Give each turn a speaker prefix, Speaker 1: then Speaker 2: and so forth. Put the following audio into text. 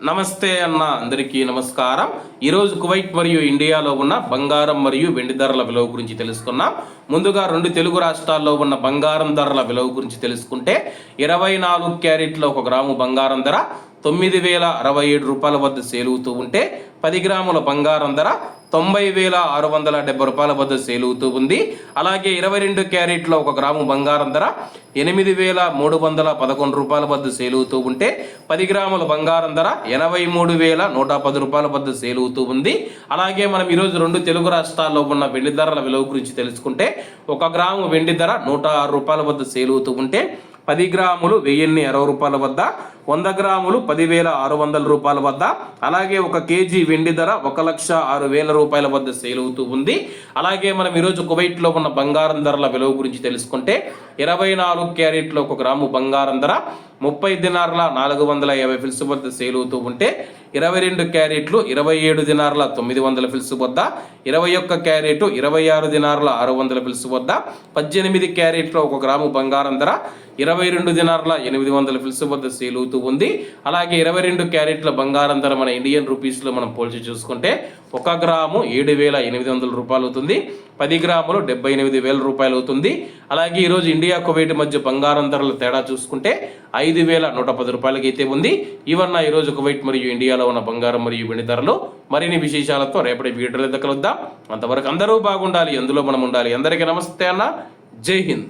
Speaker 1: నమస్తే అన్న, అందరికీ నమస్కారం. ఈరోజు కువైట్ మరియు ఇండియాలో ఉన్న బంగారం మరియు వెండి ధరల విలువ గురించి తెలుసుకున్నాం. ముందుగా 2 తెలుగు రాష్ట్రాల్లో ఉన్న బంగారం ధరల విలువ గురించి తెలుసుకుంటే 24 క్యారెట్ల 1 గ్రాము బంగారం ధర 9,067 రూపాయల వద్ద సేలుతూ ఉంటే 10 గ్రాముల బంగారం ధర 90,670 రూపాయల వద్ద సేలుతూ ఉంది. అలాగే 22 క్యారెట్ల 1 గ్రాము బంగారం ధర 8,311 రూపాయల వద్ద సేలుతూ ఉంటే 10 గ్రాముల బంగారం ధర 83,110 రూపాయల వద్ద సేలుతూ ఉంది. అలాగే మనం ఈరోజు 2 తెలుగు రాష్ట్రాల్లో ఉన్న వెండి ధరల విలువ గురించి తెలుసుకుంటే 1 గ్రాము వెండి ధర 106 రూపాయల వద్ద సేలుతూ ఉంటే 10 గ్రాములు 1,060 రూపాయల వద్ద, 100 గ్రాములు 10,600 రూపాయల వద్ద, అలాగే 1 కేజీ వెండి ధర 1,06,000 రూపాయల వద్ద సేల్ అవుతూ ఉంది. అలాగే మనం ఈరోజు కువైట్లో ఉన్న బంగారం ధరల విలువ గురించి తెలుసుకుంటే 24 క్యారెట్ల 1 గ్రాము బంగారం ధర 30 దినార్ల 450 ఫిల్స్ వద్ద సేల్ అవుతూ ఉంటే 22 క్యారెట్లు 27 దినార్ల 900 ఫిల్స్ వద్ద, 21 క్యారెట్ 26 దినార్ల 600 ఫిల్స్ వద్ద, 18 క్యారెట్ల 1 గ్రాము బంగారం ధర 22 దినార్ల 800 ఫిల్స్ వద్ద సేల్ అవుతూ ఉంది. అలాగే 22 క్యారెట్ల బంగారం ధర మన ఇండియన్ రూపీస్లో మనం పోల్చి చూసుకుంటే 1 గ్రాము 7,800 రూపాయలు అవుతుంది. 10 గ్రాములు 78,000 రూపాయలు అవుతుంది. అలాగే ఈరోజు ఇండియా కువైట్ మధ్య బంగారం ధరల తేడా చూసుకుంటే 5,110 రూపాయలకి అయితే ఉంది. ఇవన్న ఈరోజు కువైట్ మరియు ఇండియాలో ఉన్న బంగారం మరియు వెండి ధరలు. మరిన్ని విశేషాలతో రేపటి వీడియోలో కలుద్దాం. అంతవరకు అందరూ బాగుండాలి, అందులో మనం ఉండాలి. అందరికీ నమస్తే అన్న, జై హింద్.